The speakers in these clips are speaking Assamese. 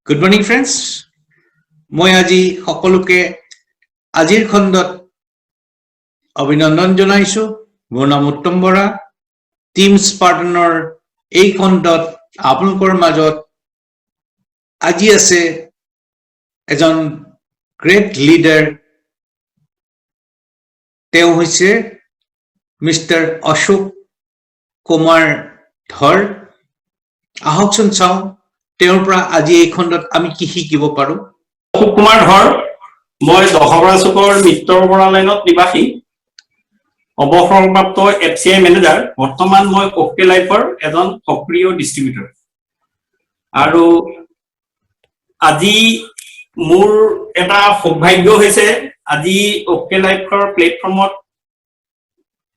Good morning, friends. মই আজি সকলোকে আজিৰ খণ্ডত অভিনন্দন জনাইছো। মোৰ নাম উত্তম বৰা। টিম স্পাৰ্টনৰ এই খণ্ডত আপোনালোকৰ মাজত আজি আছে এজন গ্ৰেট লিডাৰ। তেওঁ হৈছে মিষ্টাৰ অশোক কুমাৰ ধৰ। আহকচোন চাওঁ তেওঁৰ পৰা আজি এই খণ্ডত আমি কি শিকিব পাৰো। অশোক কুমাৰ ধৰ, মই দহবৰা চুকৰ মিত্ৰবৰা লাইনত নিবাসী, অৱসৰপ্ৰাপ্ত FCI মেনেজাৰ। বৰ্তমান মই অকে লাইফৰ এজন সক্ৰিয় ডিষ্ট্ৰিবিউটৰ। আৰু আজি মোৰ এটা সৌভাগ্য হৈছে আজি অকে লাইফৰ প্লেটফৰ্মত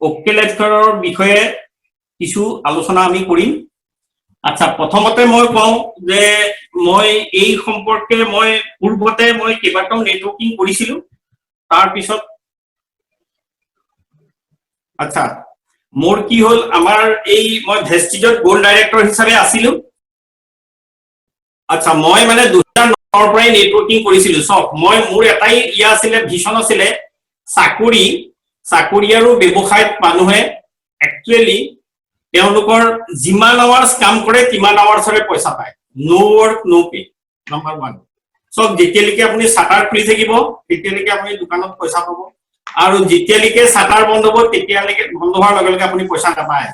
অকে লাইফৰ বিষয়ে কিছু আলোচনা আমি কৰিম। আচ্ছা, প্ৰথমতে মই কওঁ যে মই এই সম্পৰ্কে মই পূৰ্বতে মই কেইবাটাও নেটৱৰ্কিং কৰিছিলো। তাৰ পিছত আচ্ছা, মোৰ কি হ'ল, আমাৰ এই মই ভেষ্টিজত গোল্ড ডাইৰেক্টৰ হিচাপে আছিলো। আচ্ছা, মই মানে 2009ৰ পৰাই নেটৱৰ্কিং কৰিছিলো। চব মোৰ এটাই আছিলে, ভিছন আছিলে, চাকৰি আৰু ব্যৱসায়ত মানুহে একচুৱেলি তেওঁলোকৰ যিমান আৱাৰ্ছ কাম কৰে তিমান আৱাৰ্ছৰে পইচা পায়। নো ৱৰ্ক নো পে, নম্বৰ 1। চব যেতিয়ালৈকে আপুনি চাটাৰ খুলি থাকিব তেতিয়ালৈকে আপুনি দোকানত পইচা পাব, আৰু যেতিয়ালৈকে চাটাৰ বন্ধ হ'ব তেতিয়ালৈকে বন্ধ হোৱাৰ লগে লগে আপুনি পইচা নাপায়।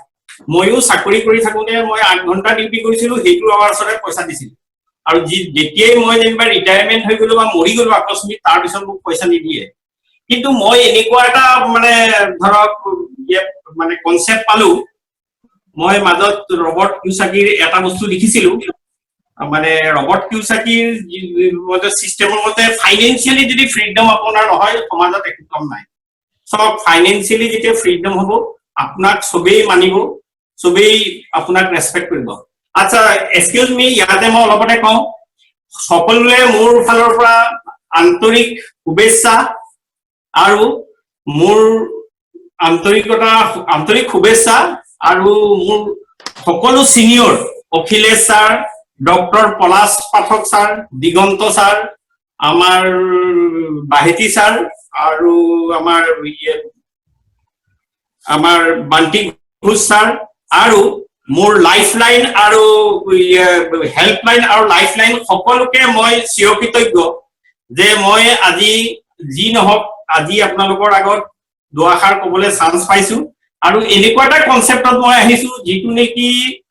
ময়ো চাকৰি কৰি থাকোঁতে মই 8 ঘণ্টা ডিউটি কৰিছিলো, সেইটো আৱাৰ্ছৰে পইচা দিছিলো। আৰু যেতিয়াই মই যেনিবা ৰিটায়াৰমেণ্ট হৈ গলো বা মৰি গলো আকস্মিক, তাৰপিছত মোক পইচা নিদিয়ে। কিন্তু মই এনেকুৱা এটা মানে ধৰক মানে কনচেপ্ট পালো। মই মাজত ৰবৰ্ট কিয়চাকিৰ এটা বস্তু দেখিছিলো, মানে ৰবৰ্ট কিয়চাকিৰ চিষ্টেমৰ মতে ফাইনেন্সিয়েলি যদি ফ্ৰীডম আপোনাৰ নহয়, সমাজত একো কাম নাই। চব ফাইনেন্সিয়েলি যেতিয়া ফ্ৰীডম হ'ব, আপোনাক চবেই মানিব, চবেই আপোনাক ৰেচপেক্ট কৰিব। আচ্ছা, এক্সকিউজ মি, ইয়াতে মই অলপতে কওঁ, সকলোৱে মোৰ ফালৰ পৰা আন্তৰিক শুভেচ্ছা আৰু মোৰ আন্তৰিক শুভেচ্ছা আৰু মোৰ সকলো চিনিয়ৰ অখিলেশ ছাৰ, ডক্টৰ পলাশ পাঠক ছাৰ, দিগন্ত ছাৰ, আমাৰ বাহেতি ছাৰ আৰু আমাৰ বান্তি ঘোষ ছাৰ, আৰু মোৰ লাইফলাইন আৰু হেল্পলাইন আৰু লাইফলাইন সকলোকে মই চিৰকৃতজ্ঞ যে মই আজি যি নহওক আজি আপোনালোকৰ আগত দুআষাৰ ক'বলৈ চান্স পাইছো। আৰু এনেকুৱা এটা কনচেপ্টত মই আহিছো যিটো নেকি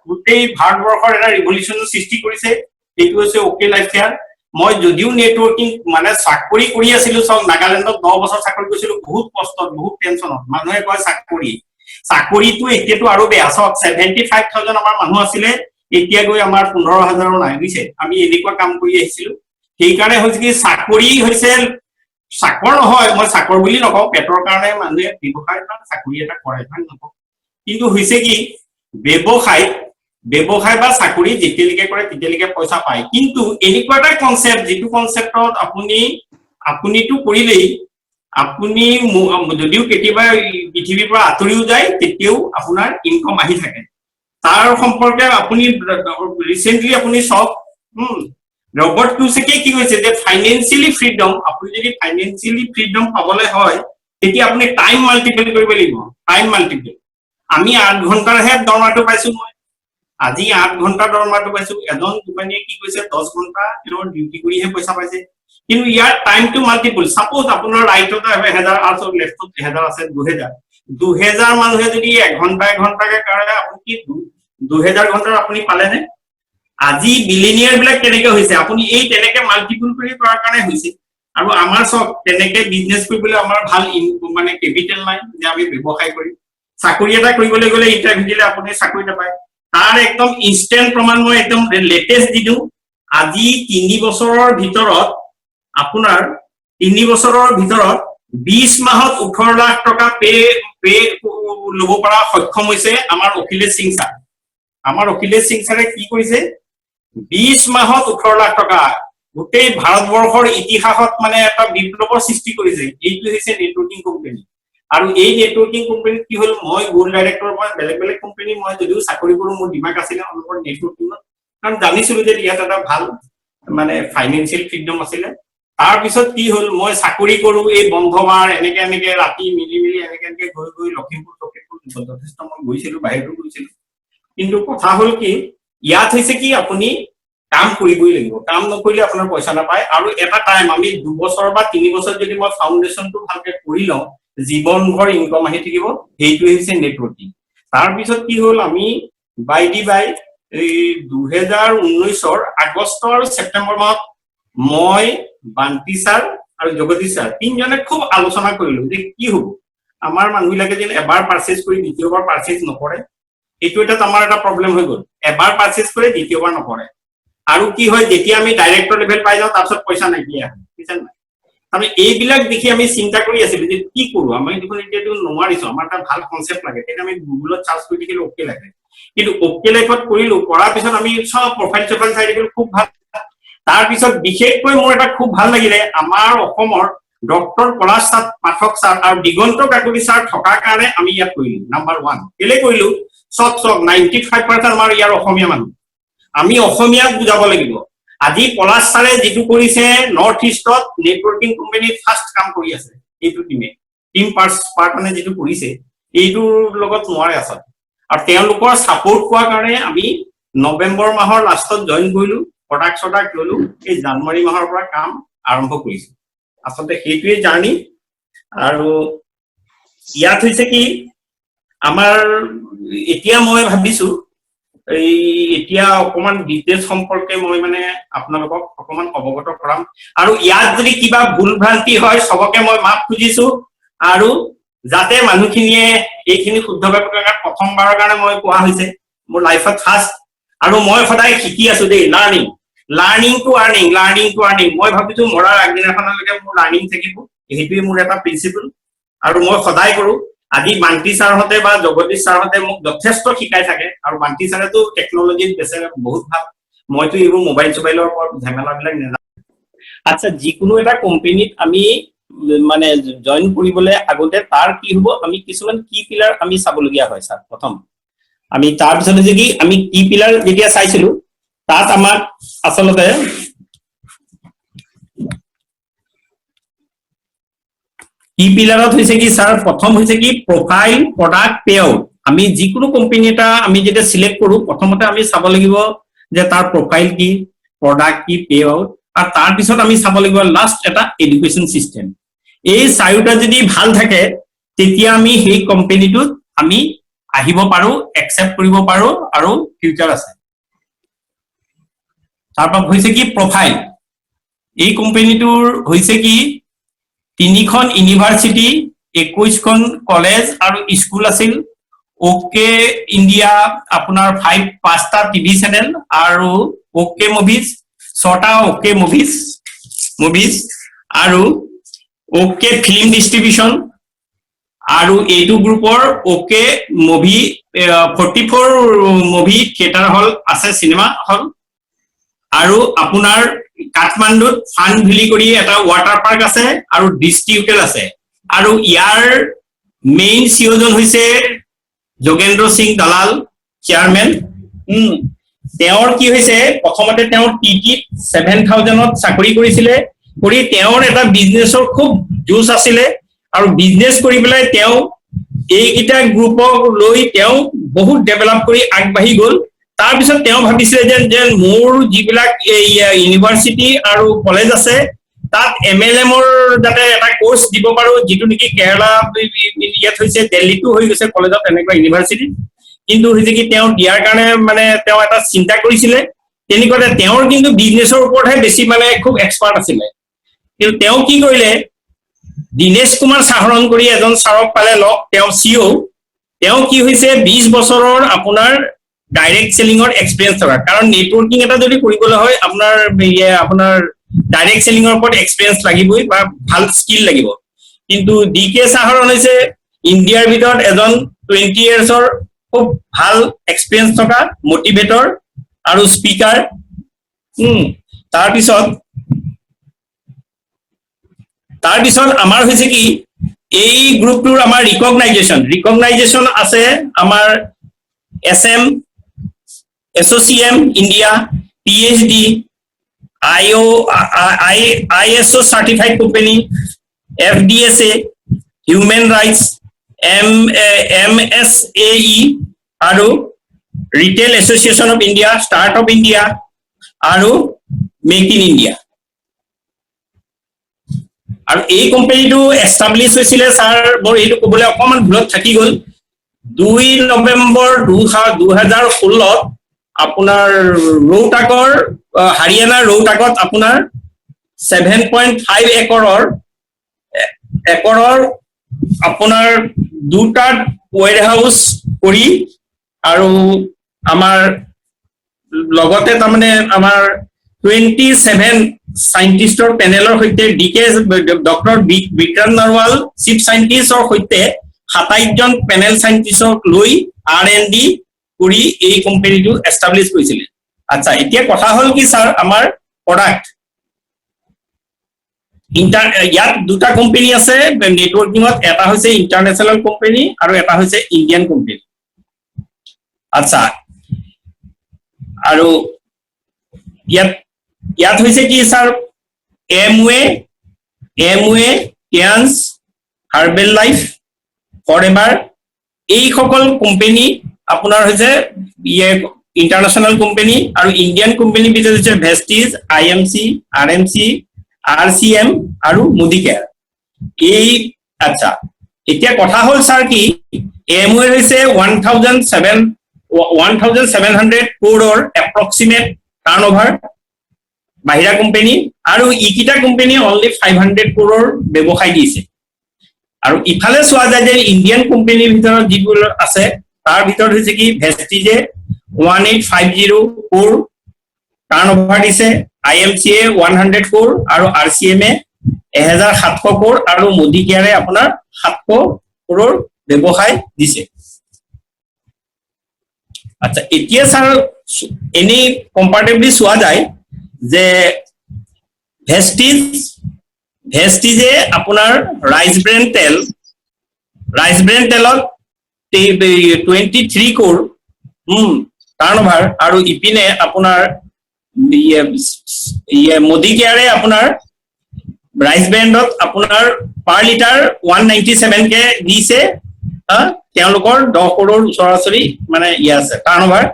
গোটেই ভাৰতবৰ্ষৰ এটা ৰিভলিউচনৰ সৃষ্টি কৰিছে। সেইটো হৈছে অকে লাইফ কেয়াৰ। মই যদিও নেটৱৰ্কিং মানে চাকৰি কৰি আছিলো, চব নাগালেণ্ডত 10 বছৰ চাকৰি কৰিছিলো, বহুত কষ্টত, বহুত টেনচনত। মানুহে কয় চাকৰিটো এতিয়াতো আৰু বেয়া। চব 75,000 আমাৰ মানুহ আছিলে, এতিয়া গৈ আমাৰ 15,000 নাই, বুজিছে। আমি এনেকুৱা কাম কৰি আহিছিলো। সেইকাৰণে হৈছে কি, চাকৰি হৈছে চাকৰ নহয়, মই চাকৰ বুলি নকওঁ, পেটৰ কাৰণে মানুহে ব্যৱসায় বা চাকৰি এটা কৰে, নকওঁ। কিন্তু হৈছে কি, ব্যৱসায় বা চাকৰি যেতিয়ালৈকে কৰে তেতিয়ালৈকে পইচা পায়। কিন্তু এনেকুৱা এটা কনচেপ্ট, যিটো কনচেপ্টত আপুনিতো কৰিলেই, আপুনি যদিও কেতিয়াবা পৃথিৱীৰ পৰা আঁতৰিও যায় তেতিয়াও আপোনাৰ ইনকম আহি থাকে। তাৰ সম্পৰ্কে আপুনি ৰিচেণ্টলি আপুনি চাওক, ৰবৰ্ট কিয়চাকিয়ে কি কৈছে যে ফাইনেন্সিয়েলি ফ্ৰীডম, আপুনি যদি ফাইনেন্সিয়েলি ফ্ৰীডম পাবলৈ হয় তেতিয়া আপুনি টাইম মাল্টিপ্লাই কৰিব লাগিব। Time multiply. আমি 8 ঘণ্টাৰহে দৰমহাটো পাইছো। মই আজি 8 ঘণ্টা দৰমহাটো পাইছো। এজন দোকানীয়ে কি কৈছে 10 ঘণ্টা তেওঁৰ ডিউটি কৰিহে পইচা পাইছে। কিন্তু ইয়াৰ টাইমটো মাল্টিপল। সাপোজ আপোনাৰ ৰাইটত 1000 আৰু লেফটত 1000 আছে, 2000 মানুহে যদি 1 ঘণ্টাকে কৰে, আপুনি 2000 ঘণ্টাৰ আপুনি পালেনে? আজি বিলিনিয়াৰ বিলাক কেনেকে হৈছে, আপুনি এই তেনেকে মাল্টিপল কৰি কৰাৰ কাৰণে হৈছে। আৰু আমাৰ চব তেনেকে বিজনেছ কৰিবলৈ আমাৰ ভাল মানে কেপিটেল নাই যে আমি ব্যৱসায় কৰিম। চাকৰি এটা কৰিবলৈ গ'লে ইণ্টাৰভিউ দিলে আপুনি চাকৰি নাপায়। তাৰ একদম ইনষ্টেণ্ট প্ৰমাণ মই একদম লেটেষ্ট দি দিওঁ। আজি 3 বছৰৰ ভিতৰত আপোনাৰ 20 মাহত 18 লাখ টকা পে ল'ব পৰা সক্ষম হৈছে আমাৰ অখিলেশ সিং ছাৰ। আমাৰ অখিলেশ সিং ছাৰে কি কৰিছে, 20 মাহত 18 লাখ টকা গোটেই ভাৰতবৰ্ষৰ ইতিহাসত মানে এটা বিপ্লৱৰ সৃষ্টি কৰিছে। এইটো হৈছে নেটৱৰ্কিং কোম্পানী। আৰু এই নেটৱৰ্কিং কোম্পানীত কি হ'ল, মই গোল্ড ডাইৰেক্টৰৰ পৰা বেলেগ কোম্পানী, মই যদিও চাকৰি কৰো, মোৰ ডিমাগ আছিলে অলপ নেটৱৰ্কিঙত, কাৰণ জানিছিলো যে ইয়াত এটা ভাল মানে ফাইনেন্সিয়েল ফ্ৰীডম আছিলে তাৰ পিছত কি হল মই চাকৰি কৰো এই বন্ধবাৰ এনেকে ৰাতি মিলি এনেকে গৈ লখিমপুৰ যথেষ্ট মই গৈছিলো বাহিৰতো গৈছিলো কিন্তু কথা হল কি ইয়াত হৈছে কি আপুনি কাম কৰিবই লাগিব কাম নকৰিলে আপোনাৰ পইচা নাপায় আৰু এটা টাইম আমি 2 বছৰ বা 3 বছৰ যদি মই ফাউণ্ডেশ্যনটো ভালকে কৰি লওঁ জীৱনভৰ ইনকম আহি থাকিব সেইটো হৈছে নেটৱৰ্কিং তাৰ পিছত কি হল আমি বাই এই 2019 আগষ্ট আৰু ছেপ্টেম্বৰ মাহত মই বান্তি ছাৰ আৰু জগদীশ ছাৰ তিনজনে খুব আলোচনা কৰিলো যে কি হ'ব আমাৰ মানুহবিলাকে যেন এবাৰ পাৰচেজ কৰি দ্বিতীয়বাৰ পাৰচেজ নকৰে এইটো এটা আমাৰ এটা প্ৰবলেম হৈ গ'ল এবাৰ পাৰচেজ কৰে দ্বিতীয়বাৰ নকৰে আৰু কি হয় যেতিয়া আমি ডাইৰেক্টৰ লেভেল পাই যাওঁ তাৰপিছত পইচা নাইকিয়া হয় বুজিছেন নাই আমি এইবিলাক দেখি আমি চিন্তা কৰি আছিলো যে কি কৰো আমি দেখোন এতিয়াতো নোৱাৰিছো আমাৰ এটা ভাল কনসেপ্ট লাগে তেতিয়া আমি গুগলত চাৰ্চ কৰি দেখিলো ওকে লাগে কিন্তু ওকে লাইফত কৰিলো কৰাৰ পিছত আমি সব প্ৰফাইল চাই দেখিলো খুব ভাল তাৰ পিছত বিশেষকৈ মোৰ এটা খুব ভাল লাগিলে আমাৰ অসমৰ ডক্টৰ পলাশ পাঠক ছাৰ আৰু দিগন্ত কাকতি ছাৰ থকাৰ কাৰণে আমি ইয়াত কৰিলো নাম্বাৰ 1 কেলে কৰিলো সব 95% আমাৰ ইয়াৰ অসমীয়া মানুহ আমি অসমীয়াক বুজাব লাগিব আজি পলাশ ছাৰে যেটো কৰিছে নৰ্থ ইষ্টত নেটৱৰ্কিং কোম্পানী ফাৰ্স্ট কাম কৰি আছে এইটো টিম পাৰ্টনে যেটো কৰিছে এইটোৰ লগত নোৱাৰে আছে আৰু তেওঁলোকৰ সাপোৰ্ট পোৱাৰ কাৰণে আমি নৱেম্বৰ মাহৰ লাষ্টত জয়েন কৰিলো প্ৰডাক্ট ললো এই জানুৱাৰী মাহৰ পৰা কাম আৰম্ভ কৰিছো আসলে সেইটোৱে জাৰ্নি আৰু ইয়াত হৈছে কি আমাৰ এতিয়া মই ভাবিছো এই এতিয়া অকমান ডিটেইলছ সম্পৰ্কে মই মানে আপোনালোকক অকমান অৱগত কৰাম আৰু ইয়াত যদি কিবা ভুল ভ্ৰান্তি হয় সবকে মই মাফ খুজিছো আৰু যাতে মানুহখিনিয়ে এইখিনি শুদ্ধভাৱে কৰাৰ প্ৰথমবাৰৰ কাৰণে মই কোৱা হৈছে মোৰ লাইফত ফাৰ্স্ট আৰু মই সদায় শিকি আছো দেই লাৰ্নিং টু আৰ্নিং মই ভাবিছো মৰাৰ আগদিনাখনলৈকে মোৰ লাৰ্নিং থাকিব এইটোৱে মোৰ এটা প্ৰিন্সিপল আৰু মই সদায় কৰো আজি বান্তি ছাৰহতে বা জগদীশ ছাৰহতে মোক যথেষ্ট শিকাই থাকে আৰু বান্তি ছাৰেতো টেকনলজিত বেছেৰে বহুত ভাল মইতো এইবোৰ মোবাইলৰ ওপৰত ঝামেলাবিলাক নেজানো আচ্ছা যিকোনো এটা কোম্পানীত আমি মানে জয়েন কৰিবলৈ আগতে তাৰ কি হ'ব আমি কিছুমান কি পিলাৰ আমি চাবলগীয়া হয় স্যাৰ প্ৰথম আমি তাৰ পিছত যদি আমি কি পিলাৰ যেতিয়া চাইছিলো তাত আমাৰ আসলতে কি পিলাৰত হৈছে কি স্যাৰ প্ৰথম হৈছে কি প্ৰফাইল প্ৰডাক্ট পেআউট আমি যিকোনো কোম্পানী এটা আমি যেটা সিলেক্ট কৰো প্ৰথমতে আমি চাব লাগিব যে তাৰ প্ৰফাইল কি প্ৰডাক্ট কি পেআউট আৰু তাৰ পিছত আমি চাব লাগিব লাষ্ট এটা এডুকেশন সিস্টেম এই চাৰিটা যদি ভাল থাকে তেতিয়া আমি সেই কোম্পানীটোত আমি আহিব পাৰো একসেপ্ট কৰিব পাৰো আৰু ফিউচাৰ আছে তাৰপৰ হৈছে কি প্ৰফাইল এই কোম্পানীটোৰ হৈছে কি 3খন ইউনিভাৰ্সিটি 21খন কলেজ আৰু স্কুল আছিল ওকে ইন্ডিয়া আপোনাৰ 5টা টিভি চেনেল আৰু ওকে মুভিজ 6টা ওকে মুভিজ আৰু ওকে ফিল্ম ডিস্ট্ৰিবিউশন আৰু এইটো গ্ৰুপৰ ওকে মুভি 44 মুভি থিয়েটাৰ হল আছে সিনেমা হল আৰু আপোনাৰ কাঠমাণ্ডুত ফান ভেলি কৰি এটা ওয়াটাৰ পাৰ্ক আছে আৰু ডিস্ট্ৰি হোটেল আছে আৰু ইয়াৰ মেইন সিওজন হৈছে যোগেন্দ্ৰ সিং দালাল চেয়াৰম্যান তেওঁৰ কি হৈছে প্ৰথমতে তেওঁ টিটি 7000ত চাকৰি কৰিছিলে কৰি তেওঁৰ এটা বিজনেছৰ খুব জোশ আছিলে আৰু বিজনেছ কৰি পেলাই তেওঁ এইকিটা গ্ৰুপক লৈ তেওঁ বহুত ডেভেলপ কৰি আগবাঢ়ি গল তাৰ পিছত তেওঁ ভাবিছিলে যে মোৰ যিবিলাক ইউনিভাৰ্সিটি আৰু কলেজ আছে তাত এমএলএম ৰ যাতে এটা কোৰ্স দিব পাৰো যেটো নেকি কেৰালা ইয়াত হৈছে দিল্লীটো হৈ গৈছে কলেজত এনেকুৱা ইউনিভাৰ্সিটি কিন্তু হৈছে কি তেওঁ দিয়াৰ কাৰণে মানে তেওঁ এটা চিন্তা কৰিছিলে তেনেকৈ তেওঁৰ কিন্তু বিজনেছৰ ওপৰতহে বেছি মানে খুব এক্সপাৰ্ট আছিলে কিন্তু তেওঁ কি কৰিলে দিনেশ কুমাৰ সাহৰণ কৰি এজন ছাৰক পালে লক তেওঁ সিও তেওঁ কি হৈছে 20 বছৰৰ আপোনাৰ ডাইৰেক্ট সেলিংৰ এক্সপেৰিয়েন্স থকা কাৰণ নেটৱৰ্কিং এটা যদি কৰিবলৈ হয় আপোনাৰ ডাইৰেক্ট সেলিংৰ ওপৰত এক্সপেৰিয়েন্স লাগিবই বা ভাল স্কিল লাগিব কিন্তু ডিকে সাহৰণ হৈছে ইণ্ডিয়াৰ ভিতৰত এজন 20 ইয়াৰ্ছৰ খুব ভাল এক্সপেৰিয়েন্স থকা মোটিভেটৰ আৰু স্পিকাৰ তাৰ পিছত আমাৰ হৈছে কি এই গ্ৰুপটোৰ আমাৰ ৰিকগনাইজেশন আছে আমাৰ SM SCM India PhD ISO certified company, FDSA, Human Rights, MSAE, আৰু Retail Association of India, Startup India, আৰু Make in India. আৰু এই কোম্পানীটো এষ্টাব্লিছ হৈছিলে স্যাৰ মোৰ এইটো ক'বলৈ অকমান ভুলত থাকি গ'ল 2 নৱেম্বৰ 2016 আপোনাৰ ৰৌটাকৰ হাৰিয়ানা ৰৌটাকত আপোনাৰ 7.5 একৰৰ আপোনাৰ দুটা ওৱেৰ হাউস কৰি আৰু আমাৰ লগতে তাৰমানে আমাৰ 27 সাইন্টিষ্টৰ পেনেলৰ সৈতে DK doctor Vikram Narwal chief সাইন্টিষ্টৰ সৈতে 27 জন পেনেল সাইন্টিষ্টক লৈ R&D কৰি এই কোম্পানীটো এষ্টাব্লিছ কৰিছিল আচ্ছা এতিয়া কথা হল কি স্যাৰ আমাৰ প্ৰডাক্ট ইয়াত দুটা কোম্পানী আছে নেটৱৰ্কিংত এটা হৈছে ইন্টাৰনেশনাল কোম্পানী আৰু এটা হৈছে ইন্ডিয়ান কোম্পানী আচ্ছা আৰু ইয়াত হৈছে কি sir Amway Keans Herbal Life Forever এই সকল কোম্পানী আপোনাৰ হৈছে ইন্টাৰনেশনাল কোম্পানী আৰু ইন্ডিয়ান কোম্পানী ভিতৰত হৈছে ভেষ্টিজ IMC RMC RCM আৰু মোদিকেয়াৰ এই আচ্ছা এতিয়া কথা হল স্যাৰ কি Amway হৈছে 1700 crore approximate turnover বাহিৰা কোম্পানী আৰু ইকিটা কোম্পানী অনলি 500 crore ব্যৱসায় দিছে আৰু ইফালে চোৱা যায় যে ইন্ডিয়ান কোম্পানীৰ ভিতৰত যিবোৰ আছে তাৰ ভিতৰত হৈছে কি ভেষ্টিজে 1850 crore টাৰ্ণওভাৰ দিছে IMCA 100 crore আৰু RCM 1700 crore আৰু মোদিকেয়াৰে আপোনাৰ 700 crore ব্যৱসায় দিছে আচ্ছা এতিয়া স্যাৰ এনি কম্পাৰেটিভলি চোৱা যায় যে ভেষ্টিজে আপোনাৰ ৰাইস ব্ৰেন তেলত 23 crore টাৰ্ণওভাৰ আৰু ইপিনে আপোনাৰ মোদিকেয়াৰে আপোনাৰ ৰাইস ব্ৰেণ্ডত আপোনাৰ পাৰ লিটাৰ 197 কে দিছে তেওঁলোকৰ 10 crore সৰাসৰি মানে আছে টাৰ্ণওভাৰ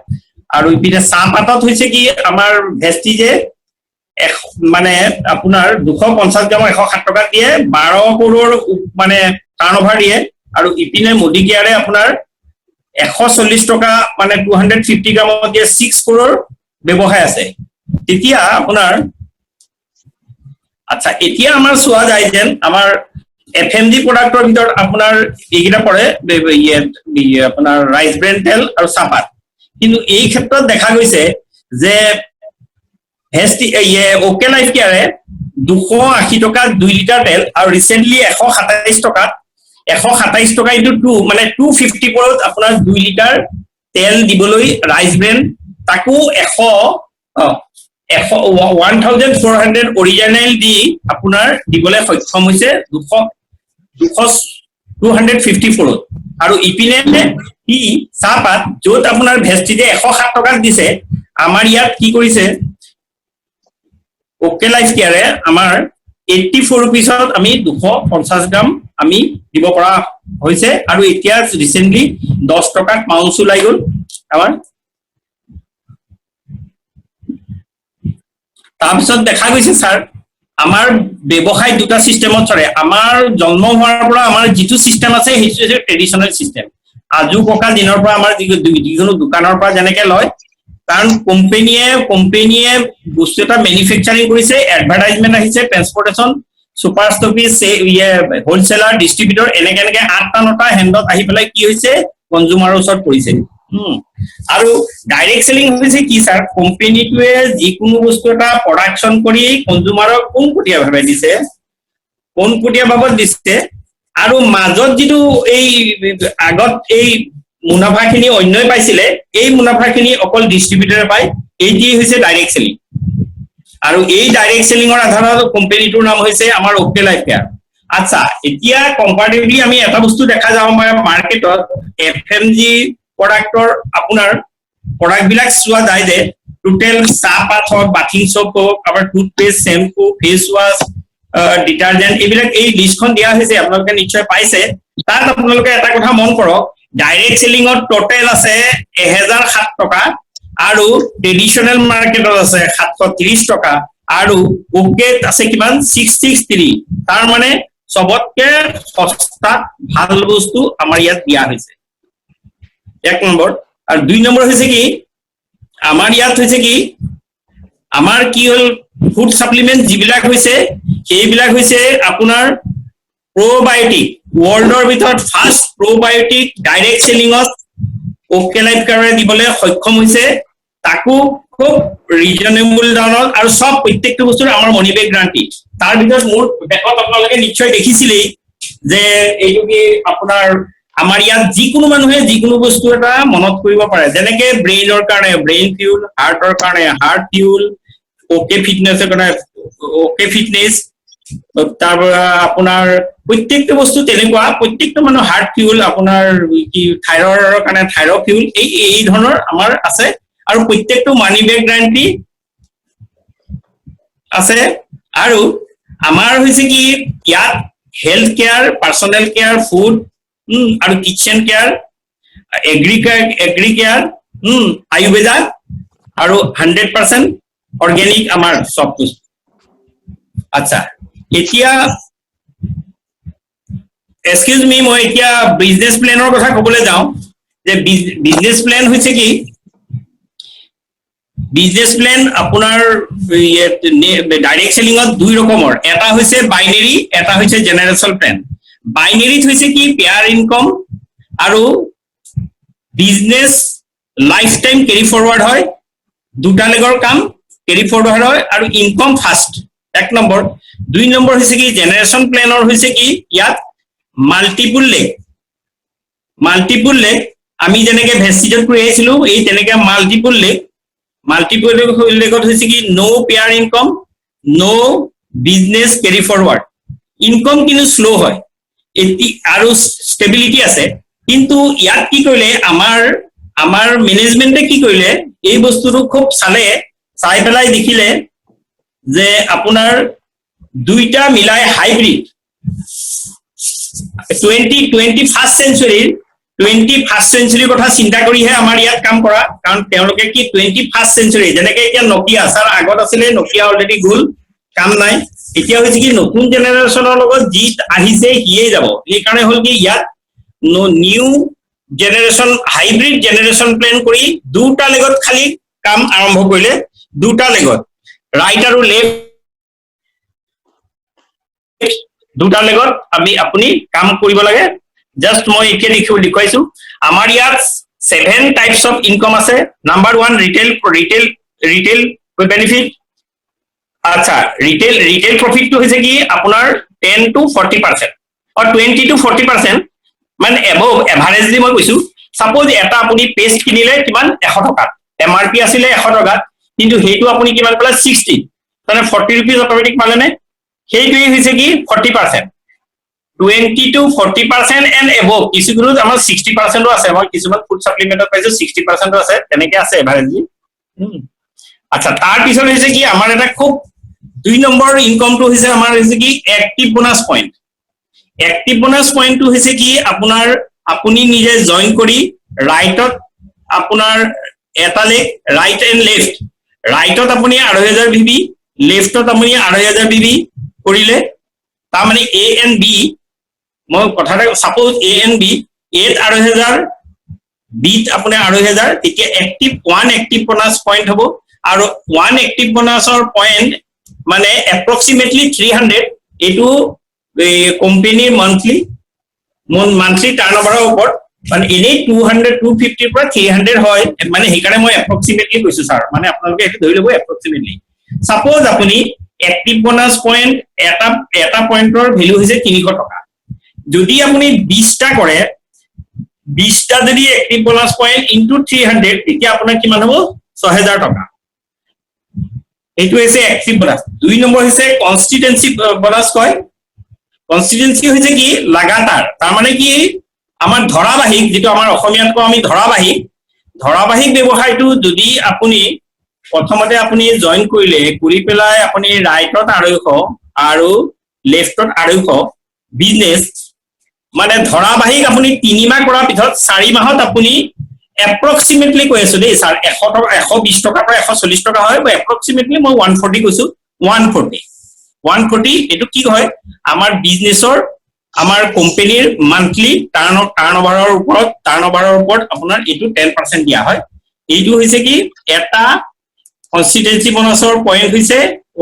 আৰু ইপিনে চাহপাতত হৈছে কি আমাৰ ভেষ্টিজে মানে আপোনাৰ 250 গ্ৰাম 107 টকা দিয়ে 12 crore মানে টাৰ্ণওভাৰ দিয়ে আৰু ইপিনে মোদিকেয়াৰে আপোনাৰ 140 টকা মানে 250 গ্ৰামত দিয়ে 6 crore ব্যৱসায় আছে তেতিয়া আপোনাৰ আচ্ছা এতিয়া আমাৰ চোৱা যায় যেন আমাৰ FMG প্ৰডাক্টৰ ভিতৰত আপোনাৰ এইগিটা পৰে আপোনাৰ ৰাইস ব্ৰেন তেল আৰু চাহপাত কিন্তু এই ক্ষেত্ৰত দেখা গৈছে যে ওকে লাইফ কেয়াৰে 280 টকা 2 লিটাৰ তেল আৰু ৰিসেন্টলি 127 টকা ইনটু 2 মানে 250 পৰত আপোনাৰ 2 লিটাৰ তেল দিবলৈ ৰাইস ব্ৰেন তাকো 1400 অৰিজিনাল দি আপোনাৰ দিবলৈ সক্ষম হৈছে 250 পৰত আৰু ইপিনে কি চাহপাত যত আপোনাৰ ভেষ্টিজে 107 টকা দিছে আমাৰ ইয়াত কি কৰিছে ওকে লাইফ কেয়াৰে আমাৰ 84 rupeesত আমি 250 গ্ৰাম আমি দিব পৰা হৈছে আৰু এতিয়া ৰিসেন্টলি 10 টকাত পাউন্স ওলাই গল আমাৰ তাৰপিছত দেখা গৈছে স্যাৰ আমাৰ ব্যৱসায় দুটা সিস্টেমত চলে আমাৰ জন্ম হোৱাৰ পৰা আমাৰ যিটো সিস্টেম আছে সেইটো হৈছে ট্ৰেডিশনাল সিস্টেম আজু ককা দিনৰ পৰা আমাৰ যিকোনো দোকানৰ পৰা যেনেকে লয় কাৰণ কোম্পানীয়ে বস্তু এটা ম্যানুফ্যাকচাৰিং কৰিছে এডভাৰটাইজমেন্ট আহিছে ট্ৰান্সপোৰ্টেশন সুপাৰ ষ্টপিজ হোলসেলাৰ ডিস্ট্ৰিবিউটৰ এনেকে 8টা 9টা হেণ্ডত আহি পেলাই কি হৈছে কনজুমাৰৰ ওচৰত পৰিছে আৰু ডাইৰেক্ট সেলিং হৈছে কি স্যাৰ কোম্পানীটোৱে যিকোনো বস্তু এটা প্ৰডাকশন কৰি কনজুমাৰক কোনপটীয়াভাৱে দিছে আৰু মাজত যিটো এই আগত এই মুনাফাখিনি অন্যই পাইছিলে এই মুনাফাখিনি অকল ডিস্ট্ৰিবিউটৰে পায় এই যি হৈছে ডাইৰেক্ট সেলিং আৰু এই ডাইৰেক্ট সেলিংৰ আধাৰত কোম্পানীটোৰ নাম হৈছে আমাৰ ওকে লাইফ কেয়াৰ আচ্ছা এতিয়া কম্পাৰেটিভলি আমি এটা বস্তু দেখা যাও মাৰ্কেটত FMG প্ৰডাক্টৰ আপোনাৰ প্ৰডাক্ট বিলাক চোৱা যায় যে টোটেল চাহপাত হওক, বাথিং চ'প হওক, আমাৰ toothpaste, shampoo, face wash, detergent, এইবিলাক এই লিষ্টখন দিয়া হৈছে, আপোনালোকে নিশ্চয় পাইছে। তাত আপোনালোকে এটা কথা মন কৰক, ডাইৰেক্ট চেলিঙত টোটেল আছে 1007 টকা আৰু ট্ৰেডিশ্যনেল মাৰ্কেটত আছে 730 টকা আৰু ওকেত আছে কিমান 663। তাৰ মানে সবতকে সস্তাত ভাল বস্তু আমাৰ ইয়াত দিয়া হৈছে, এক নম্বৰ। আৰু দুই নম্বৰ হৈছে কি, আমাৰ ইয়াত হৈছে কি, আমাৰ কি হ'ল ফুড সাপ্লিমেন্ট যিবিলাক হৈছে সেইবিলাক হৈছে আপোনাৰ প্ৰবায়োটিক, ৱৰ্ল্ডৰ ভিতৰত ফাৰ্ষ্ট প্ৰবায়োটিক ডাইৰেক্ট চেলিঙত অকে লাইফ কাৰে দিবলৈ সক্ষম হৈছে, তাকো খুব ৰিজনেবল দামত, আৰু সব প্ৰত্যেকটো বস্তুৰ আমাৰ মনি বেগ গ্যাৰান্টি। তাৰ ভিতৰত মোৰ বেকত আপোনালোকে নিশ্চয় দেখিছিলেই যে এইটো কি আপোনাৰ আমাৰ ইয়াত যিকোনো মানুহে যিকোনো বস্তু এটা মনত কৰিব পাৰে, যেনেকে ব্ৰেইনৰ কাৰণে ব্ৰেইন ফিউল, হাৰ্টৰ কাৰণে হাৰ্ট ফিউল, অকে ফিটনেছৰ কাৰণে অকে ফিটনেছ, তাৰপৰা আপোনাৰ প্ৰত্যেকটো বস্তু তেনেকুৱা, প্ৰত্যেকটো মানুহ হাৰ্ট ফিউল, আপোনাৰ কি থাইৰয়ডৰ কাৰণে থাইৰ ফিউল, এই ধৰণৰ আমাৰ আছে। আৰু প্ৰত্যেকটো মানি বেগ গ্যাৰান্টি আছে। আৰু আমাৰ হৈছে কি ইয়াত health care, personal care, food আৰু kitchen care, agri care, Ayurveda আৰু 100% অৰ্গেনিক আমাৰ সব বস্তু। আচ্ছা, এতিয়া এক্সকিউজ মি, মই এতিয়া বিজনেছ প্লেনৰ কথা ক'বলৈ যাওঁ যে বিজনেছ প্লেন হৈছে কি, বিজনেছ প্লেন আপোনাৰ ডাইৰেক্ট চেলিঙত দুই ৰকমৰ, এটা হৈছে বাইনেৰী, এটা হৈছে জেনেৰেশ্যন প্লেন। বাইনেৰীত হৈছে কি পেয়াৰ ইনকম আৰু business life time carry forward হয়, দুটা লেগৰ কাম কেৰি ফৰৱাৰ্ড হয় আৰু ইনকম ফাৰ্ষ্ট, এক নম্বৰ। দুই নম্বৰ হৈছে কি জেনেৰেশ্যন প্লেনৰ হৈছে কি ইয়াত মাল্টিপুল লেগ, আমি যেনেকে ভেষ্টিজত কৰি আহিছিলো এই তেনেকে মাল্টিপুল লেগত হৈছে কি নো পেয়াৰ ইনকম, নো বিজনেছ কেৰি ফৰৱাৰ্ড, ইনকম কিন্তু শ্ল' হয় আৰু ষ্টেবিলিটি আছে। কিন্তু ইয়াত কি কৰিলে আমাৰ মেনেজমেন্টে কি কৰিলে, এই বস্তুটো খুব চাই পেলাই দেখিলে যে আপোনাৰ দুইটা মিলাই হাইব্ৰিড 21st চেঞ্চুৰীৰ কথা চিন্তা কৰিহে আমাৰ ইয়াত কাম কৰা, কাৰণ তেওঁলোকে কি 21st চেঞ্চুৰী, যেনেকে এতিয়া নকিয়া ছাৰ আগত আছিলে, নকিয়া অলৰেডি গ'ল, কাম নাই, এতিয়া হৈছে কি নতুন জেনেৰেশ্যনৰ লগত যি আহিছে সিয়েই যাব। সেইকাৰণে হ'ল কি ইয়াত new generation hybrid generation plane কৰি দুটা লেগত খালি কাম আৰম্ভ কৰিলে, দুটা লেগত ৰাইট আৰু লেফ্ট দুটা লেগত আপুনি কাম কৰিব লাগে। জাষ্ট মই এতিয়া দেখুৱাইছো আমাৰ ইয়াত 7 টাইপস অফ ইনকম আছে। Number 1 retail benefit. আচ্ছা, ৰিটেল প্ৰফিটটো হৈছে কি আপোনাৰ 10 to 40% or 20 to 40%, মানে এবভ এভাৰেজলি মই কৈছো। সাপোজ এটা আপুনি পেষ্ট কিনিলে কিমান 100 টকাত, এমআৰপি আছিলে 100 টকাত, কিন্তু সেইটো আপুনি কিমান পালে 60, মানে 40 rupees অট'মেটিক পালেনে? সেইটোৱে হৈছে কি 40%, 20 to 40% এণ্ড এবভ। কিছুগুলোত আমাৰ 60%ও আছে, মই কিছুমান ফুড সাপ্লিমেন্টত পাইছো 60%ও আছে, তেনেকে আছে এভাৰেজলি। আচ্ছা, তাৰ পিছত হৈছে কি আমাৰ এটা খুব 2 নম্বৰ ইনকমটো হৈছে আমাৰ হৈছে কি active bonus point. Active bonus পইণ্টটো হৈছে কি আপোনাৰ আপুনি নিজে জইন কৰি ৰাইটত আপোনাৰ এটা লেগ ৰাইট এণ্ড লেফ্ট, ৰাইটত আপুনি 2500 বিবি, লেফ্টত আপুনি 2500 বিবি কৰিলে, তাৰমানে এ এণ্ড বি, মই কথাটা সাপোজ এ এণ্ড বি, এত 2500, বিত আপোনাৰ 2500, তেতিয়া ওৱান এক্টিভ বোনাছ পইণ্ট হ'ব। আৰু ওৱান এক্টিভ বোনাছৰ পইণ্ট মানে এপ্ৰক্সিমেটলি 300, এইটো কোম্পানীৰ মান্থলি টাৰ্ণঅভাৰৰ ওপৰত, মানে এনেই 200-250 পৰা 300 হয়, মানে সেইকাৰণে মই এপ্ৰক্সিমেটলি কৈছো ছাৰ, মানে আপোনালোকে এইটো ধৰি ল'ব এপ্ৰক্সিমেটলি। সাপোজ আপুনি এক্টিভ বোনাছ পইণ্ট এটা পইণ্টৰ ভেলু হৈছে 300 টকা, যদি আপুনি 20টা কৰে, 20টা যদি এক্টিভ বোনাছ পইণ্ট ইনটু 300, তেতিয়া আপোনাৰ কিমান হ'ব 6000 টকা। এইটো হৈছে এক্টিভ বোনাছ। 2 নম্বৰ হৈছে কনষ্টিটেন্সি বোনাছ কয়। কনষ্টিটেন্সি হৈছে কি লাগাতাৰ, তাৰমানে কি আমাৰ ধাৰাবাহিক, যিটো আমাৰ অসমীয়াত কওঁ আমি ধাৰাবাহিক ব্যৱসায়টো যদি আপুনি প্ৰথমতে আপুনি জইন কৰিলে কৰি পেলাই আপুনি ৰাইটত 250 আৰু লেফটত 250 বিজনেস মানে ধৰাবাহিক আপুনি 3 মাহ কৰাৰ পিছত 4 মাহত আপুনি এপ্ৰক্সিমেটলি কৈ আছো দেই স্যাৰ 100 টকা 120 টকাৰ পৰা 140 টকা হয় বা এপ্ৰক্সিমেটলি মই 140 কৈছো 140 এটো কি হয় আমাৰ বিজনেছৰ আমাৰ কোম্পানীৰ মান্থলি টাৰ্নওভাৰৰ ওপৰত আপোনাৰ এটো 10% দিয়া হয় এইটো হৈছে কি এটা কনস্টিটেন্সি বোনাছৰ পইণ্ট হৈছে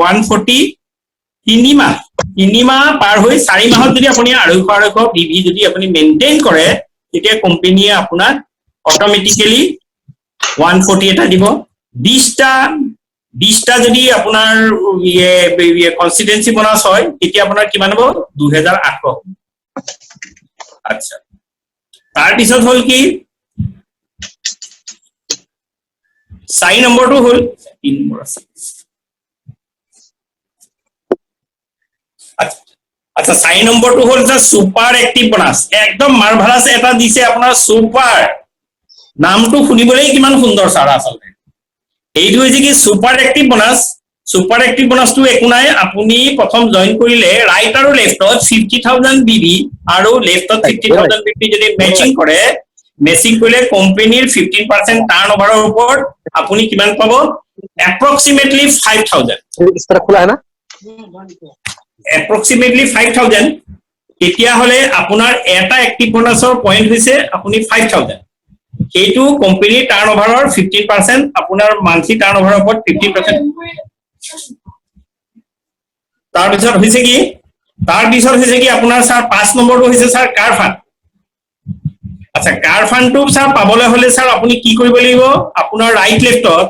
140 3 মাহ পাৰ হৈ 4 মাহত যদি আপুনি 250 বিভি যদি আপুনি মেইনটেইন কৰে তেতিয়া কোম্পানীয়ে আপোনাক অটোমেটিক্যালি 140 এটা দিব 20টা যদি আপোনাৰ কনস্টিটেন্সি বোনাছ হয় তেতিয়া আপোনাৰ কিমান হ'ব 2800 আচ্ছা তাৰ পিছত হল কি 4 নম্বৰটো হল 3 নম্বৰ আছে আচ্ছা 4 নম্বৰটো হল যে সুপাৰ এক্টিভ বোনাছ একদম মাৰ্ভালাস এটা দিছে আপোনাৰ সুপাৰ নামটো শুনিবলৈ কিমান সুন্দৰ স্যাৰ আচলতে এইটো হৈছে কি সুপাৰ এক্টিভ বোনাছটো একো নাই আপুনি প্ৰথম জইন কৰিলে ৰাইট আৰু লেফটত 50000 বিবি আৰু লেফটত 50000 বিবি যদি মেচিং কৰিলে কোম্পানীৰ 15% টাৰ্নওভাৰৰ ওপৰত আপুনি কিমান পাব এপ্ৰক্সিমেটলি 5000 इस तरह खुला है ना এপ্ৰক্সিমেটলি 5000 তেতিয়া হলে আপোনাৰ এটা এক্টিভ বোনাছৰ পইণ্ট হৈছে আপুনি 5000 সেইটো কোম্পানী টাৰ্নওভাৰৰ 15% আপোনাৰ মান্থলি টাৰ্নওভাৰৰ ওপৰত 15% তাৰ পিছত হৈছে কি আপোনাৰ স্যাৰ 5 নম্বৰটো হৈছে স্যাৰ কাৰ ফান্ড আচ্ছা কাৰ ফান্ডটো স্যাৰ পাবলৈ হলে স্যাৰ আপুনি কি কৰিব লাগিব আপোনাৰ ৰাইট লেফটত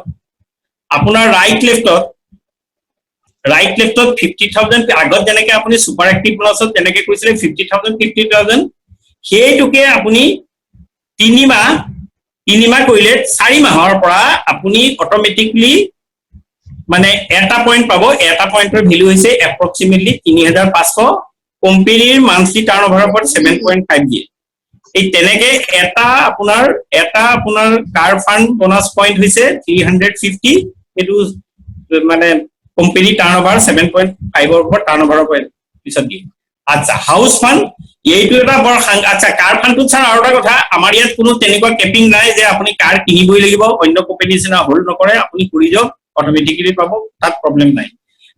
50000 আগত যেনেকে আপুনি সুপাৰ এক্টিভ বোনাছত তেনেকে কৈছিলে 50000 সেইটোকে আপুনি 3 মাহ কৰিলে 4 মাহৰ পৰা আপুনি অটোমেটিকলি মানে এটা পইণ্ট পাব এটা পইণ্টৰ ভ্যালু হৈছে এপ্ৰক্সিমেটলি 3500 কোম্পানীৰ মান্থলি টাৰ্নওভাৰৰ ওপৰত 7.5 দিয়ে এই তেনেকে এটা আপোনাৰ কাৰ ফান্ড বোনাছ পইণ্ট হৈছে 350 এটো মানে কোম্পানী টাৰ্নওভাৰ 7.5 ৰ ওপৰত টাৰ্নওভাৰৰ পিছত দিয়ে আচ্ছা হাউস ফান্ড এইটো এটা বৰ আচ্ছা কাৰ ফান্ডটো স্যাৰ আৰু এটা কথা আমাৰ ইয়াত কোনো তেনেকুৱা কেপিং নাই যে আপুনি কাৰ কিনিবই লাগিব অন্য কোম্পানীৰ নিচিনা হোল্ড নকৰে আপুনি কৰি যাওক অটোমেটিক্যালি পাব তাত প্ৰবলেম নাই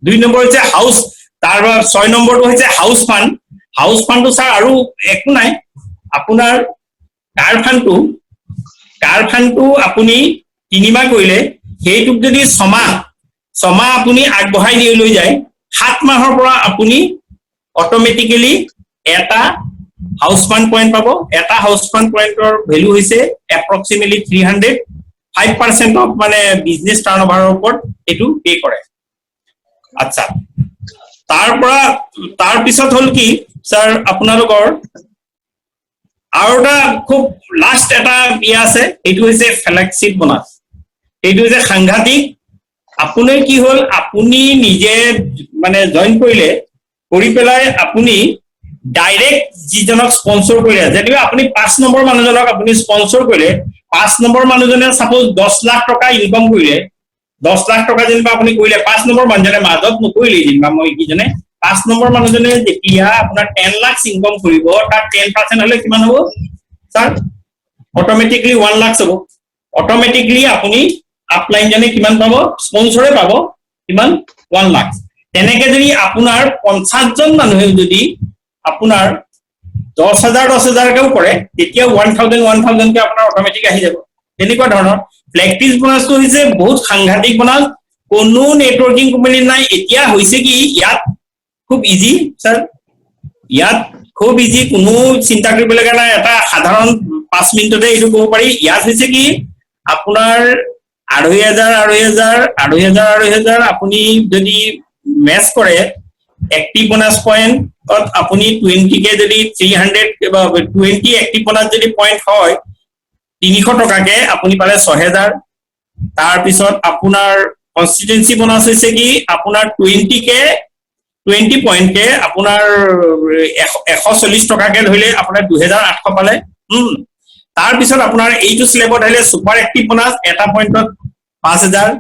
2 নম্বৰ হৈছে হাউস তাৰ 6 নম্বৰটো হৈছে হাউস ফান্ডটো স্যাৰ আৰু একো নাই আপোনাৰ কাৰ ফান্ডটো আপুনি 3 মাহ কৰিলে সেইটোক যদি 6 মাহ আপুনি আগবঢ়াই লৈ যায় 7 মাহৰ পৰা আপুনি অটোমেটিক্যালি এটা হাউস ফান্ড পইণ্ট পাব এটা হাউস ফান্ড পইণ্টৰ ভ্যালু হৈছে এপ্ৰক্সিমেটলি 300 5% অফ মানে বিজনেস টাৰ্নওভাৰৰ ওপৰত এটো পে কৰে আচ্ছা তাৰ পিছত হল কি স্যাৰ আপোনালোকৰ আৰু এটা খুব লাষ্ট এটা আছে এইটো হৈছে ফ্লেক্সিব বোনাছ এইটো হৈছে সাংঘাতিক আপুনি কি হল আপুনি নিজে মানে জইন কৰি পেলাই আপুনি ডাইৰেক্ট যিজনক স্পন্সৰ কৰিলে যেনেকৈ আপুনি 5 নম্বৰ মানুহজনক আপুনি স্পন্সৰ কৰিলে 5 নম্বৰ মানুহজনে সাপোজ 10 লাখ টকা ইনকাম কৰিলে 10 লাখ টকা যেনিবা আপুনি কৰিলে 5 নম্বৰ মানুহজনে মাজত নকৰিলে যেনিবা মই কিজনে 5 নম্বৰ মানুহজনে যেতিয়া আপোনাৰ 10 লাখ ইনকাম কৰিব তাৰ 10% হলে কিমান হ'ব স্যাৰ অটোমেটিক্যালি 1 লাখ হ'ব অটোমেটিক্যালি আপুনি আপলাইন জনে কিমান পাব স্পন্সৰে পাব কিমান 1 লাখ তেনেকে যদি আপোনাৰ 50 জন মানুহে যদি আপোনাৰ 10000 কেও কৰে তেতিয়া 1000 কে আপোনাৰ অটোমেটিক আহি যাব তেনেকুৱা ধৰণৰ ফ্লেক্সিব বোনাছটো হৈছে বহুত সাংঘাতিক বোনাছ কোনো নেটৱৰ্কিং কোম্পানী নাই এতিয়া হৈছে কি ইয়াত খুব ইজি স্যাৰ ইয়াত খুব ইজি কোনো চিন্তা কৰিব লগা নাই এটা সাধাৰণ 5 মিনিটতে এইটো ক'ব পাৰি ইয়াত হৈছে কি আপোনাৰ 2,500 আপুনি যদি মেচ কৰে এক্টিভ বোনাছ পইণ্ট আপুনি 20 কে যদি 300 বা 20 এক্টিভ বোনাছ যদি পইণ্ট হয় 300 টকাকে আপুনি পালে 6000 তাৰ পিছত আপোনাৰ কনস্টিটেন্সি বোনাছ হৈছে কি আপোনাৰ 20 পইণ্ট কে আপোনাৰ 140 টকাকে ধৰিলে আপোনাৰ 2800 পালে তাৰ পিছত আপোনাৰ এইটো স্লেবত হলে সুপাৰ এক্টিভ বোনাছ এটা পইণ্টত 5000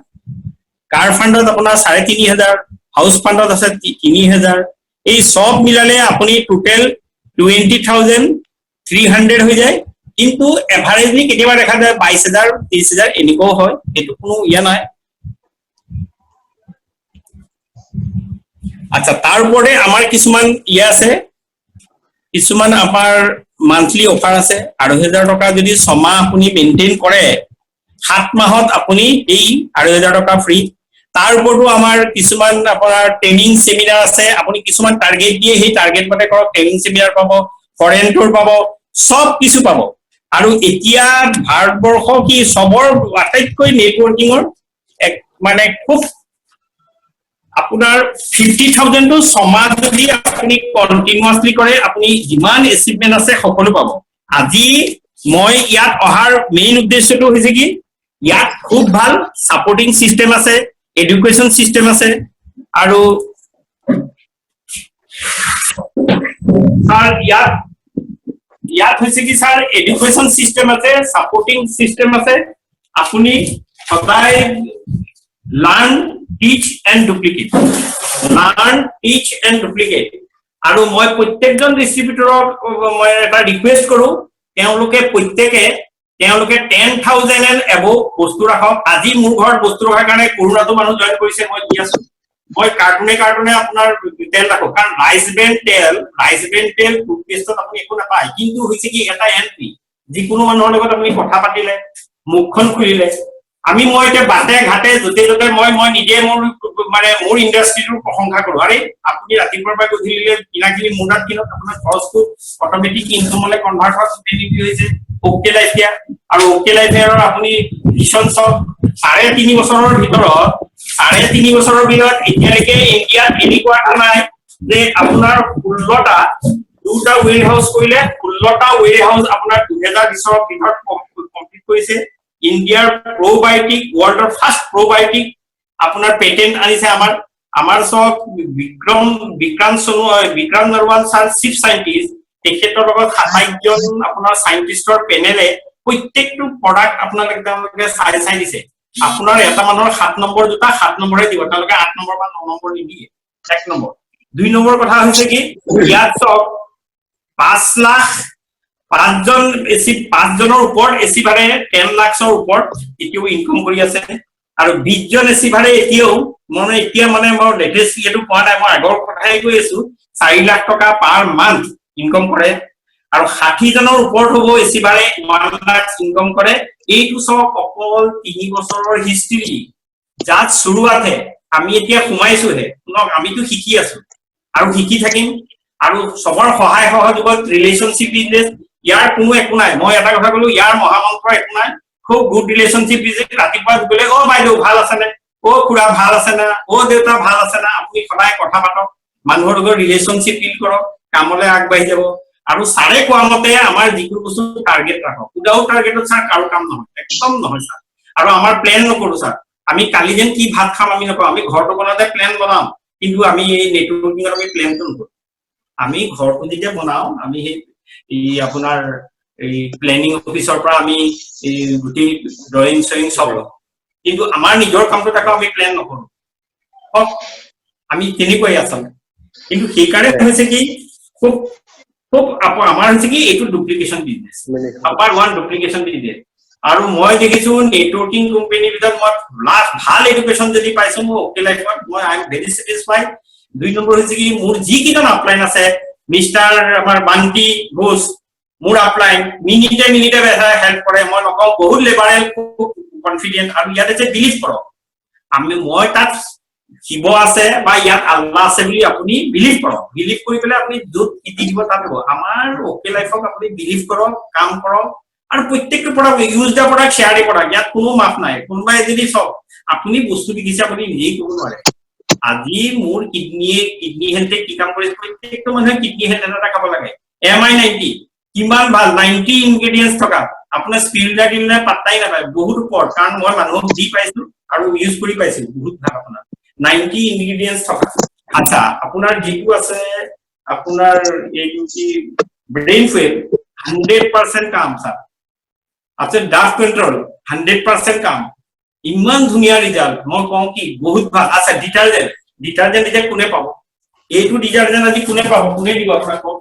কাৰ ফাণ্ডত আপোনাৰ 3,500, হাউচ ফাণ্ডত আছে 3,000, এই সব মিলালে আপুনি টোটেল 20,300 হৈ যায়, কিন্তু এভাৰেজলি কেতিয়াবা দেখা যায় 22,000, 30,000 এনেকুৱাও হয়, এইটো কোনো ইয়া নাই। আচ্ছা, তাৰ ওপৰতে আমাৰ কিছুমান ইয়া আছে, কিছুমান আমাৰ মান্থলি অফাৰ আছে। 2,500 টকা যদি 6 মাহ আপুনি মেইনটেইন কৰে, 7 মাহত আপুনি এই 2,500 টকা ফ্ৰী। তাৰ ওপৰতো আমাৰ কিছুমান আপোনাৰ ট্ৰেইনিং সেমিনাৰ আছে, আপুনি কিছুমান টাৰ্গেট দিয়ে, সেই টাৰ্গেট মতে কৰক, ট্ৰেইনিং সেমিনাৰ পাব, ফৰেন টুৰ পাব, সব কিছু পাব। আৰু এতিয়া ভাৰতবৰ্ষ কি সবৰ আটাইতকৈ নেটৱৰ্কিঙৰ এক মানে খুব আপোনাৰ 50,000 to 6 মাহ যদি আপুনি কন্টিনিউয়াসলি কৰে, আপুনি যিমান এচিভমেন্ট আছে সকলো পাব। আজি মই ইয়াত অহাৰ মেইন উদ্দেশ্যটো হৈছে কি, ইয়াত খুব ভাল সাপোৰ্টিং সিস্টেম আছে, এডুকেশন সিস্টেম আছে, আৰু স্যার ইয়াত হৈছে কি স্যার এডুকেশন সিস্টেম আছে, সাপোর্টিং সিস্টেম আছে, আপুনি সদায় লার্ন, টিচ এন্ড ডুপ্লিকেট, লার্ন, টিচ এন্ড ডুপ্লিকেট। আৰু মই প্ৰত্যেকজন ডিস্ট্ৰিবিউটৰক মই এটা ৰিকুৱেষ্ট কৰো, তেওঁলোকে 10,000 এন্ড এবভ বস্তু ৰাখক। আজি মোৰ ঘৰত বস্তু ৰখাৰ কাৰণে কৰোনাটো মানুহ জয়েন কৰিছে, মই দি আছো, মই কাৰ্টুনে আপোনাৰ তেল ৰাখো, কাৰণ ৰাইচ ব্ৰেণ্ড তেল টুথপেষ্টত আপুনি একো নাপায়, কিন্তু হৈছে কি এটা এন্ট্ৰি, যিকোনো মানুহৰ লগত আপুনি কথা পাতিলে, মুখখন খুলিলে, মই এতিয়া বাটে ঘাটে য'তে য'তে মই নিজে মোৰ ইণ্ডাষ্ট্ৰিটোৰ প্ৰশংসা কৰো। আৰে আপুনি ৰাতিপুৱাৰ পৰা গধূলিলে কিনাখিনি মোৰ তাত কিনক, আপোনাৰ খৰচটো অট'মেটিক ইনকামলৈ কনভাৰ্ট হৈছে অ'কে লাইফ কেয়াৰ। আৰু অ'কে লাইফ কেয়াৰৰ আপুনি ভিছন চাওক, 3.5 বছৰৰ ভিতৰত এতিয়ালৈকে ইণ্ডিয়াত এনেকুৱা এটা নাই যে আপোনাৰ 16টা দুটা ৱেৰ হাউচ কৰিলে, 16টা ৱেৰ হাউচ আপোনাৰ 2020 ভিতৰত কমপ্লিট কৰিছে। ইণ্ডিয়াৰ প্ৰবায়টিক, ৱৰ্ল্ডৰ ফাৰ্ষ্ট প্ৰবায়টিক আপোনাৰ পেটেন্ট আনিছে আমাৰ চব বিক্ৰম নৰৱাল ছাৰ চিফ সাইন্টিষ্ট, তেখেতৰ লগত 27 জন আপোনাৰ সাইন্টিষ্টৰ পেনেলে প্ৰত্যেকটো প্ৰডাক্ট আপোনালোকে তেওঁলোকে চাই দিছে। আপোনাৰ এটা মানুহৰ 7 নম্বৰ জোতা 7 নম্বৰে দিব, তেওঁলোকে 8 নম্বৰ বা 9 নম্বৰ নিদিয়ে। 1 নম্বৰ। 2 নম্বৰ কথা হৈছে কি, ইয়াত চব 5 লাখ 5 জনৰ ওপৰত এচি ভাড়ে 10 লাখৰ ওপৰত এতিয়াও ইনকাম কৰি আছে। আৰু 20 জন এচি ভাড়ে এতিয়াও মই লেটেষ্ট ইয়েটো পোৱা নাই, মই আগৰ কথাই কৈ আছো, 4 লাখ টকা পাৰ মান্থ ইনকাম কৰে। আৰু 60 জনৰ ওপৰত হ'ব এচি ভাড়ে 1 লাখ ইনকাম কৰে। এইটো চব অকল 3 বছৰৰ হিষ্ট্ৰী, যাত শুৰুৱাতে আমি এতিয়া সোমাইছোহে। শুনক, আমিতো শিকি আছো আৰু শিকি থাকিম, আৰু সবৰ সহায় সহযোগত ৰিলেশনশ্বিপ বিজনেস, ইয়াৰ কোনো একো নাই। মই এটা কথা কলো, ইয়াৰ মহামন্ত্ৰ একো নাই, খুব গুড ৰিলেশনশ্বিপ বিজনেস। ৰাতিপুৱা গ'লে বাইদেউ ভাল আছে নে, খুৰা ভাল আছে না, দেউতা ভাল আছে না, আপুনি সদায় কথা পাতক, মানুহৰ লগত ৰিলেশনশ্বিপ বিল্ড কৰক, কামলৈ আগবাঢ়ি যাব। আৰু ছাৰে কোৱা মতে আমাৰ যিকোনো বস্তু টাৰ্গেট ৰাখক, উইদাউট টাৰ্গেটত ছাৰ কাৰো কাম নহয়, একদম নহয় ছাৰ। আৰু আমাৰ প্লেন নকৰো ছাৰ, আমি কালি যেন কি ভাত খাম আমি নকওঁ, আমি ঘৰটো বনাওঁতে প্লেন বনাও, কিন্তু আমি এই নেটৱৰ্কিঙত আমি প্লেনটো নকৰো। আমি ঘৰটো যেতিয়া বনাও, আমি এই আপোনাৰ এই প্লেনিং অফিচৰ পৰা আমি এই গোটেই ড্ৰয়িং চয়িং চব লওঁ, কিন্তু আমাৰ নিজৰ কামটো তাকো আমি প্লেন নকৰো। আমি তেনেকুৱাই আচলতে, কিন্তু সেইকাৰণে হৈছে কি খুব আমাৰ হৈছে কি এইটো duplication business, number 1 duplication business. আৰু মই দেখিছো নেটৱৰ্কিং কোম্পানীৰ ভিতৰত মই ভাল এডুকেশ্যন যদি পাইছো, মই অ'কে লাইফত মই I am very satisfied. 2 number হৈছে কি, মোৰ যিকেইজন আপলাইন আছে, মিষ্টাৰ আমাৰ বান্টি ঘোষ, মোৰ আপলাইন মিনিটে হেল্প কৰে। মই নকওঁ, বহুত লেবাৰেল, খুব কনফিডেন্ট। আৰু ইয়াতে যে বিলিভ কৰক, মই তাত শিৱ আছে বা ইয়াত আল্লাহ আছে বুলি আপুনি বিলিভ কৰক, বিলিভ কৰি পেলাই আপুনি য'ত শিকি দিব তাত হ'ব। আমাৰ অ'কে লাইফক আপুনি বিলিভ কৰক, কাম কৰক, আৰু প্ৰত্যেকটো প্ৰডাক্ট ইউজ দা প্ৰডাক্ট, শ্বেয়াৰ দি প্ৰডাক্ট, ইয়াত কোনো মাফ নাই। কোনোবাই যদি চব আপুনি বস্তু বিকিছে, আপুনি নিজেই কৰিব নোৱাৰে। আজি মোৰ কিডনী হেল্থে কি কাম কৰিছে, প্ৰত্যেকটো মানুহে কিডনী হেল্থ এটা খাব লাগে। MI90 কিমান ভাল, 90 ইনগ্ৰেডিয়েন্টছ থকা, আপোনাৰ স্পিৰিটাৰ দিলে পাত্তাই নাপায়, বহুত ওপৰত। কাৰণ মই মানুহক দি পাইছো আৰু ইউজ কৰি পাইছো, বহুত ভাল আপোনাৰ 90 ইনগ্ৰেডিয়েন্টছ থকা। আচ্ছা, আপোনাৰ যিটো আছে আপোনাৰ এইটো কি ব্ৰেইন ফুয়েল 100% কাম ছাৰ। আচ্ছা, ডাফ কন্ট্ৰল 100% কাম। ইমান ধুনীয়া ৰিজাল্ট মই কওঁ কি বহুত ভাল আছে ডিটাৰজেন্ট এতিয়া কোনে পাব এইটো ডিটাৰজেন্ট আজি কোনে পাব কোনে দিব আপোনাক কওক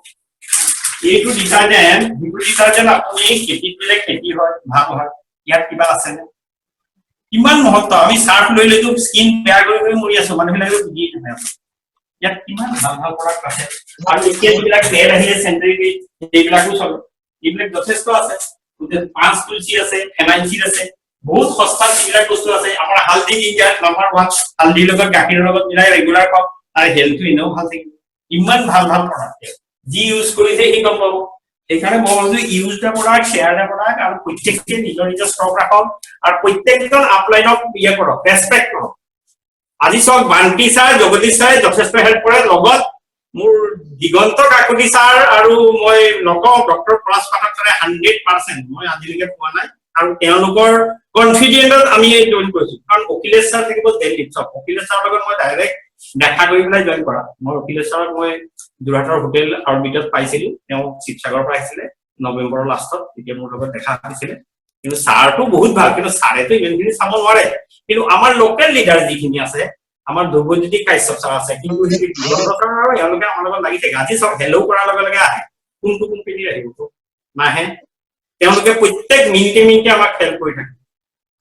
এইটো ডিটাৰজেন্ট আপুনি খেতি কৰিলে খেতি হয় ভাল হয় ইয়াত কিবা আছে নে কিমান মহত্ব আমি সাৰ্ফ লৈ লৈতো স্কিন বেয়া কৰি মৰি আছো মানুহবিলাকে বুজি নাপায় ইয়াত কিমান ভাল প্ৰডাক্ট আছে আৰু এতিয়া যিবিলাক তেল আহিলে চেণ্টাৰী এইবিলাকো চব এইবিলাক যথেষ্ট আছে 5 তুলসী আছে ফেনাইলচিন আছে বহুত সস্তা যিবিলাক বস্তু আছে আমাৰ হালদি ইণ্ডিয়াত নাম্বাৰ 1 হালদি লগত গাখীৰৰ লগত মিলাই ৰেগুলাৰ খাওক আৰু হেলথটো এনেও ভাল থাকিব ইমান ভাল প্ৰডাক্ট যি ইউজ কৰিছে সি গম পাব সেইকাৰণে মই ভাবিছো use the product share the product আৰু প্ৰত্যেককে নিজৰ ষ্টক ৰাখক আৰু প্ৰত্যেকজন আপলাইনক কৰক ৰেছপেক্ট কৰক আজি সব বান্টি ছাৰ জগদীশ ছাৰে যথেষ্ট হেল্প কৰে লগত মোৰ দিগন্ত কাকতি ছাৰ আৰু মই নকওঁ ডক্টৰ পলাশ পাঠক ছাৰে 100% মই আজিলৈকে পোৱা নাই আৰু তেওঁলোকৰ কনফিডেন্টত আমি এই জইন কৰিছো কাৰণ অখিলেশ ছাৰ থাকিব দিল্লীত সব অখিলেশ ছাৰৰ লগত মই ডাইৰেক্ট দেখা কৰি পেলাই জইন কৰা মই অখিলেশ ছাৰক মই যোৰহাটৰ হোটেল অৰবিটত পাইছিলো তেওঁ শিৱসাগৰৰ পৰা আহিছিলে নৱেম্বৰৰ লাষ্টত তেতিয়া মোৰ লগত দেখা হৈছিলে কিন্তু ছাৰটো বহুত ভাল কিন্তু ছাৰেতো ইমানখিনি চাব নোৱাৰে কিন্তু আমাৰ লোকেল লিডাৰ যিখিনি আছে আমাৰ দুৰ্গজ্যোতি কাশ্যপ ছাৰ আছে কিন্তু সেই দুৰ্গতৰ আৰু এওঁলোকে আমাৰ লগত লাগি থাকে আজি সব হেল্ল' কৰাৰ লগে লগে আহে কোনটো কোম্পানী আহিব নাহে তেওঁলোকে প্ৰত্যেক মিনিটে আমাক হেল্প কৰি থাকে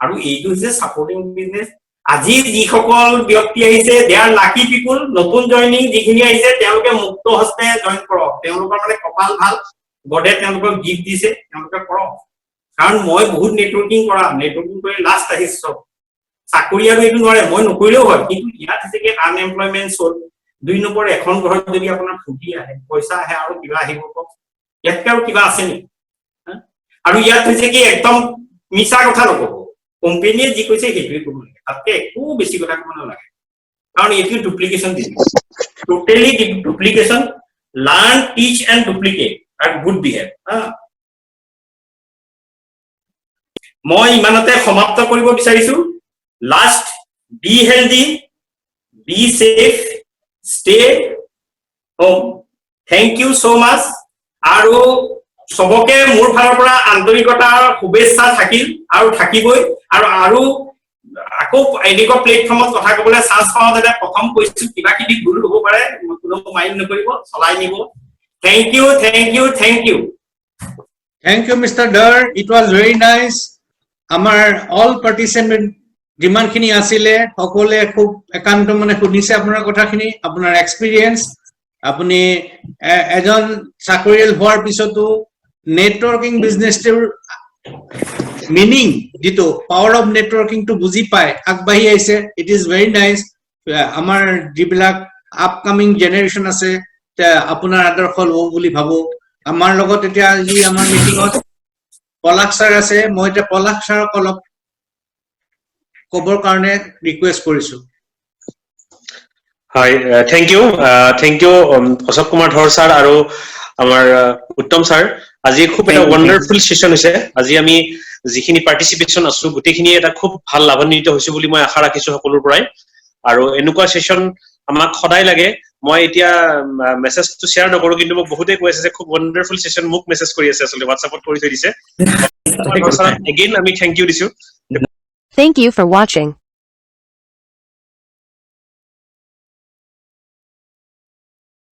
আৰু এইটো হৈছে ছাপৰ্টিং বিজনেছ আজি যিসকল ব্যক্তি আহিছে দে আৰ লাকি পিপুল নতুন জইনিং যিখিনি আহিছে তেওঁলোকে মুক্ত হস্তে জইন কৰক তেওঁলোকৰ মানে কপাল ভাল গডে তেওঁলোকক গিফ্ট দিছে তেওঁলোকে কৰক কাৰণ মই বহুত নেটৱৰ্কিং কৰি লাষ্ট আহিছো সব চাকৰি আৰু এইটো নোৱাৰে মই নকৰিলেও হয় কিন্তু ইয়াত হৈছে কি আনএমপ্লয়মেণ্ট চল 2 নম্বৰ এখন ঘৰত যদি আপোনাৰ ফুটি আহে পইচা আহে আৰু কিবা আহিব কওক ইয়াতকে আৰু কিবা আছে নেকি আৰু ইয়াত হৈছে কি একদম মিছা কথা নকব কোম্পানীয়ে যি কৈছে সেইটোৱে ক'ব লাগে তাতকে একো বেছি কথা ক'ব নালাগে কাৰণ এইটো duplication business totally duplication learn teach and duplicate আৰু গুড বিহেভ মই ইমানতে সমাপ্ত কৰিব বিচাৰিছো last be healthy be safe stay home thank you so much আৰু সবকে মোৰ ফালৰ পৰা আন্তৰিকতাৰ শুভেচ্ছা থাকিল আৰু থাকিবই আৰু আকৌ এনেকুৱা প্লেটফৰ্মত কথা ক'বলৈ চান্স পাওঁ যাতে প্ৰথম কৈছো কিবা কিবি ভুল হ'ব পাৰে কোনো মাইণ্ড নকৰিব চলাই নিব thank you Mr. Dhar. It was very nice. আমাৰ all participant যিমানখিনি আছিলে সকলে খুব একান্ত মানে শুনিছে আপোনাৰ কথাখিনি আপোনাৰ এক্সপেৰিয়েন্স আপুনি এজন চাকৰিয়াল হোৱাৰ পিছতো নেটৱৰ্কিং বিজনেছটোৰ মিনিং যেটো পাৱাৰ অফ নেটৱৰ্কিং টো বুজি পায় আগবাঢ়ি আহিছে ইট ইজ ভেৰি নাইস আমাৰ যিবিলাক আপকামিং জেনাৰেশ্যন আছে আপোনাৰ আদৰ্শ লব বুলি ভাবো আমাৰ লগত এতিয়া আজি আমাৰ মিটিংত পলাশ ছাৰ আছে মই এতিয়া পলাশ ছাৰক অলপ কবৰ কাৰণে ৰিকুৱেষ্ট কৰিছো Hi, thank you Ashok Kumar ধৰ ছাৰ আৰু আমাৰ উত্তম ছাৰ আজি খুব এটা ওয়ান্ডাৰফুল সেশন হৈছে আজি আমি যিখিনি পাৰ্টিসিপেশন আছো গুটেখিনি এটা খুব ভাল লাভান্বিত হৈছে বুলি মই আশা ৰাখিছো সকলোৰ পৰাই আৰু এনেকুৱা সেশন আমাক সদায় লাগে মই এতিয়া মেছেজটো শেয়াৰ নকৰো কিন্তু মোক বহুতে কৈ আছে যে খুব ওয়ান্ডাৰফুল সেশন মোক মেছেজ কৰি আছে আসলে WhatsAppত কৰি থৈ দিছে again আমি থ্যাংক ইউ দিছো Thank you for watching.